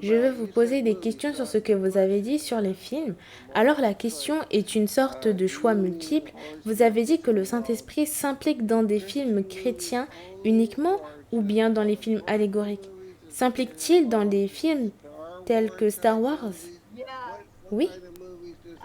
Je veux vous poser des questions sur ce que vous avez dit sur les films. Alors la question est une sorte de choix multiple. Vous avez dit que le Saint-Esprit s'implique dans des films chrétiens uniquement ou bien dans les films allégoriques? S'implique-t-il dans des films tels que Star Wars? Oui.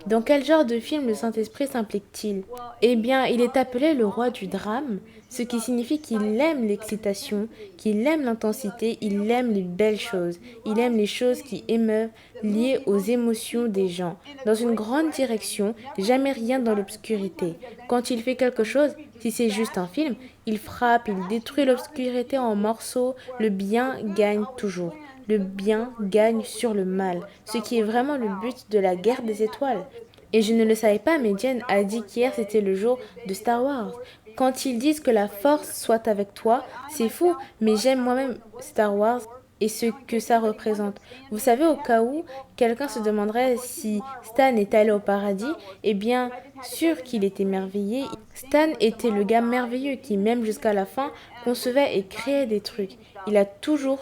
Dans quel genre de film le Saint-Esprit s'implique-t-il? Eh bien, il est appelé le roi du drame, ce qui signifie qu'il aime l'excitation, qu'il aime l'intensité, il aime les belles choses, il aime les choses qui émeuvent, liées aux émotions des gens. Dans une grande direction, jamais rien dans l'obscurité. Quand il fait quelque chose, si c'est juste un film, il frappe, il détruit l'obscurité en morceaux, le bien gagne toujours. Le bien gagne sur le mal, ce qui est vraiment le but de la guerre des étoiles. Et je ne le savais pas, mais Jen a dit qu'hier c'était le jour de Star Wars. Quand ils disent que la force soit avec toi, c'est fou, mais j'aime moi-même Star Wars et ce que ça représente. Vous savez, au cas où quelqu'un se demanderait si Stan est allé au paradis, eh bien, sûr qu'il était merveilleux. Stan était le gars merveilleux qui, même jusqu'à la fin, concevait et créait des trucs. Il a toujours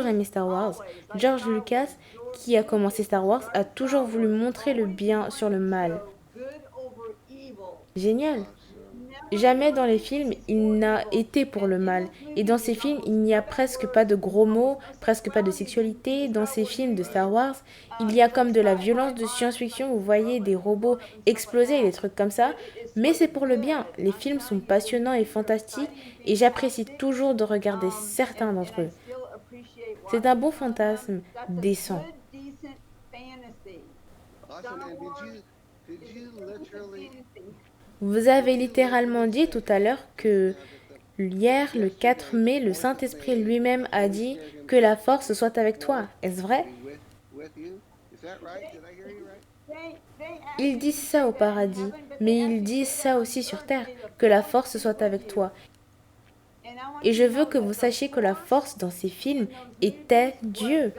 aimé Star Wars. George Lucas, qui a commencé Star Wars, a toujours voulu montrer le bien sur le mal. Génial. Jamais dans les films il n'a été pour le mal. Et dans ces films, il n'y a presque pas de gros mots, presque pas de sexualité. Dans ces films de Star Wars, il y a comme de la violence de science-fiction. Vous voyez des robots exploser et des trucs comme ça. Mais c'est pour le bien. Les films sont passionnants et fantastiques et j'apprécie toujours de regarder certains d'entre eux. C'est un bon fantasme, décent. Vous avez littéralement dit tout à l'heure que hier, le 4 mai, le Saint-Esprit lui-même a dit que la force soit avec toi. Est-ce vrai? Ils disent ça au paradis, mais ils disent ça aussi sur terre, que la force soit avec toi. Et je veux que vous sachiez que la force dans ces films était Dieu.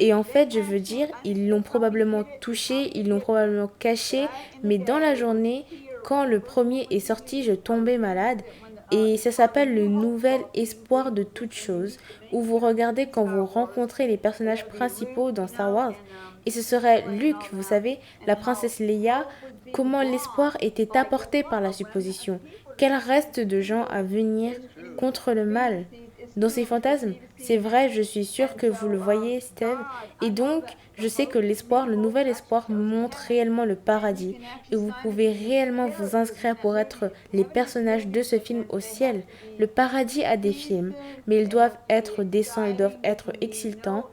Et en fait, je veux dire, ils l'ont probablement touché, ils l'ont probablement caché, mais dans la journée, quand le premier est sorti, je tombais malade. Et ça s'appelle le nouvel espoir de toute chose, où vous regardez quand vous rencontrez les personnages principaux dans Star Wars. Et ce serait Luke, vous savez, la princesse Leia, comment l'espoir était apporté par la supposition. Quel reste de gens à venir contre le mal? Dans ces fantasmes, c'est vrai, je suis sûre que vous le voyez, Steve, et donc je sais que l'espoir, le nouvel espoir, montre réellement le paradis, et vous pouvez réellement vous inscrire pour être les personnages de ce film au ciel. Le paradis a des films, mais ils doivent être décents, ils doivent être excitants.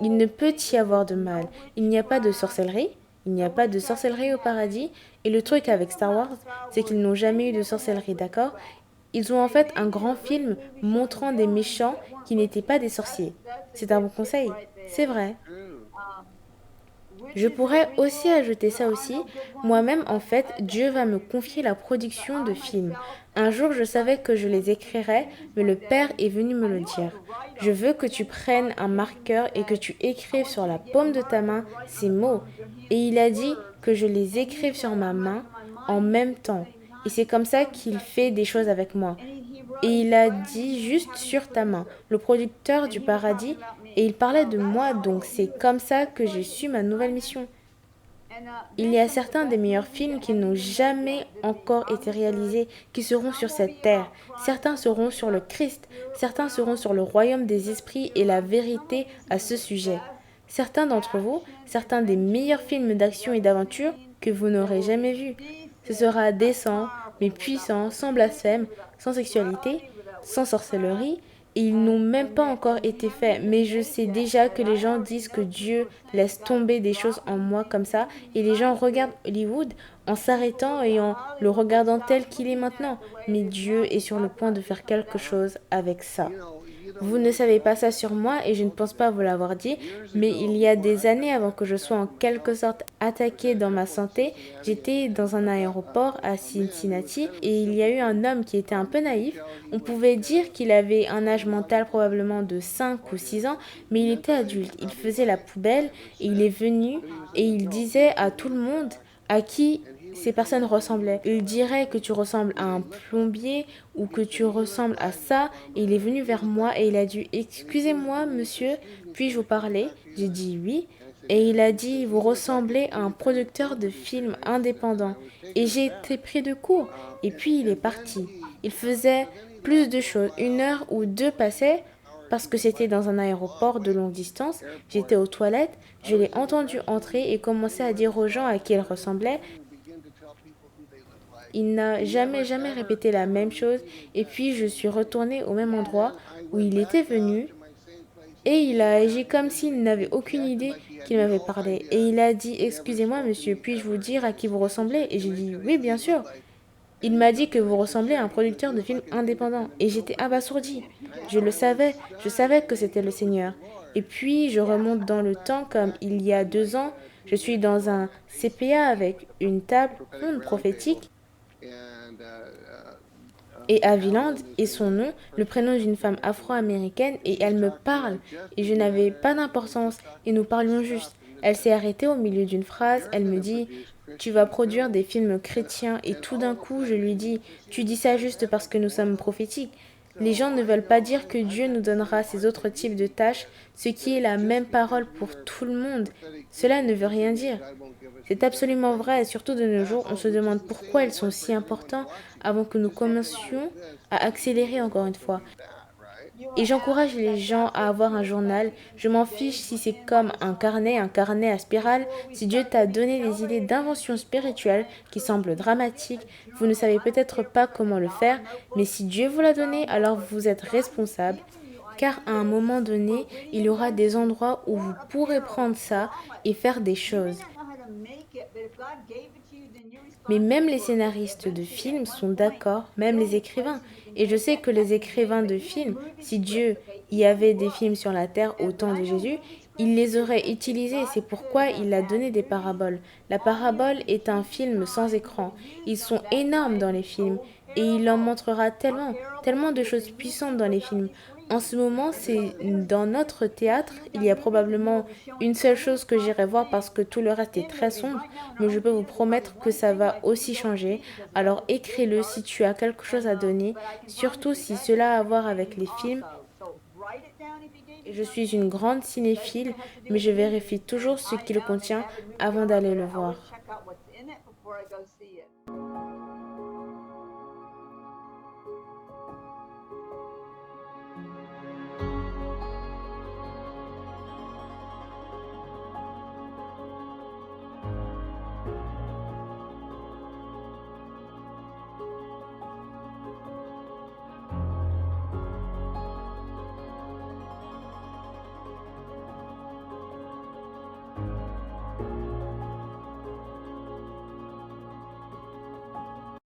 Il ne peut y avoir de mal. Il n'y a pas de sorcellerie. Il n'y a pas de sorcellerie au paradis. Et le truc avec Star Wars, c'est qu'ils n'ont jamais eu de sorcellerie, d'accord? Ils ont en fait un grand film montrant des méchants qui n'étaient pas des sorciers. C'est un bon conseil. C'est vrai. Je pourrais aussi ajouter ça aussi. Moi-même, en fait, Dieu va me confier la production de films. Un jour, je savais que je les écrirais, mais le Père est venu me le dire. Je veux que tu prennes un marqueur et que tu écrives sur la paume de ta main ces mots. Et il a dit que je les écrive sur ma main en même temps. Et c'est comme ça qu'il fait des choses avec moi. Et il a dit juste sur ta main, le producteur du paradis, et il parlait de moi, donc c'est comme ça que j'ai su ma nouvelle mission. Il y a certains des meilleurs films qui n'ont jamais encore été réalisés, qui seront sur cette terre. Certains seront sur le Christ, certains seront sur le royaume des esprits et la vérité à ce sujet. Certains d'entre vous, certains des meilleurs films d'action et d'aventure que vous n'aurez jamais vus. Ce sera décent, mais puissant, sans blasphème, sans sexualité, sans sorcellerie, et ils n'ont même pas encore été faits. Mais je sais déjà que les gens disent que Dieu laisse tomber des choses en moi comme ça, et les gens regardent Hollywood en s'arrêtant et en le regardant tel qu'il est maintenant. Mais Dieu est sur le point de faire quelque chose avec ça. Vous ne savez pas ça sur moi et je ne pense pas vous l'avoir dit, mais il y a des années avant que je sois en quelque sorte attaquée dans ma santé, j'étais dans un aéroport à Cincinnati et il y a eu un homme qui était un peu naïf. On pouvait dire qu'il avait un âge mental probablement de 5 ou 6 ans, mais il était adulte. Il faisait la poubelle et il est venu et il disait à tout le monde à qui ces personnes ressemblaient. Il dirait que tu ressembles à un plombier ou que tu ressembles à ça. Et il est venu vers moi et il a dit excusez-moi monsieur, puis-je vous parler? J'ai dit oui. Et il a dit, vous ressemblez à un producteur de films indépendant. Et j'ai été pris de court. Et puis il est parti. Il faisait plus de choses. 1 heure ou 2 passaient parce que c'était dans un aéroport de longue distance. J'étais aux toilettes. Je l'ai entendu entrer et commencer à dire aux gens à qui il ressemblait. Il n'a jamais répété la même chose. Et puis je suis retournée au même endroit où il était venu. Et il a agi comme s'il n'avait aucune idée qu'il m'avait parlé. Et il a dit, excusez-moi monsieur, puis-je vous dire à qui vous ressemblez? Et j'ai dit, oui, bien sûr. Il m'a dit que vous ressemblez à un producteur de films indépendant. Et j'étais abasourdie. Je savais que c'était le Seigneur. Et puis, je remonte dans le temps comme il y a 2 ans. Je suis dans un CPA avec une table ronde prophétique et Haviland est son nom, le prénom d'une femme afro-américaine, et elle me parle, et je n'avais pas d'importance, et nous parlions juste. Elle s'est arrêtée au milieu d'une phrase, elle me dit, tu vas produire des films chrétiens, et tout d'un coup je lui dis, tu dis ça juste parce que nous sommes prophétiques. Les gens ne veulent pas dire que Dieu nous donnera ces autres types de tâches, ce qui est la même parole pour tout le monde. Cela ne veut rien dire. C'est absolument vrai, et surtout de nos jours, on se demande pourquoi ils sont si importants avant que nous commencions à accélérer encore une fois. Et j'encourage les gens à avoir un journal. Je m'en fiche si c'est comme un carnet à spirale. Si Dieu t'a donné des idées d'invention spirituelle qui semblent dramatiques, vous ne savez peut-être pas comment le faire, mais si Dieu vous l'a donné, alors vous êtes responsable. Car à un moment donné, il y aura des endroits où vous pourrez prendre ça et faire des choses. Mais même les scénaristes de films sont d'accord, même les écrivains. Et je sais que les écrivains de films, si Dieu y avait des films sur la terre au temps de Jésus, il les aurait utilisés. C'est pourquoi il a donné des paraboles. La parabole est un film sans écran. Ils sont énormes dans les films. Et il en montrera tellement, tellement de choses puissantes dans les films. En ce moment, c'est dans notre théâtre, il y a probablement une seule chose que j'irai voir parce que tout le reste est très sombre, mais je peux vous promettre que ça va aussi changer. Alors écris-le si tu as quelque chose à donner, surtout si cela a à voir avec les films. Je suis une grande cinéphile, mais je vérifie toujours ce qu'il contient avant d'aller le voir.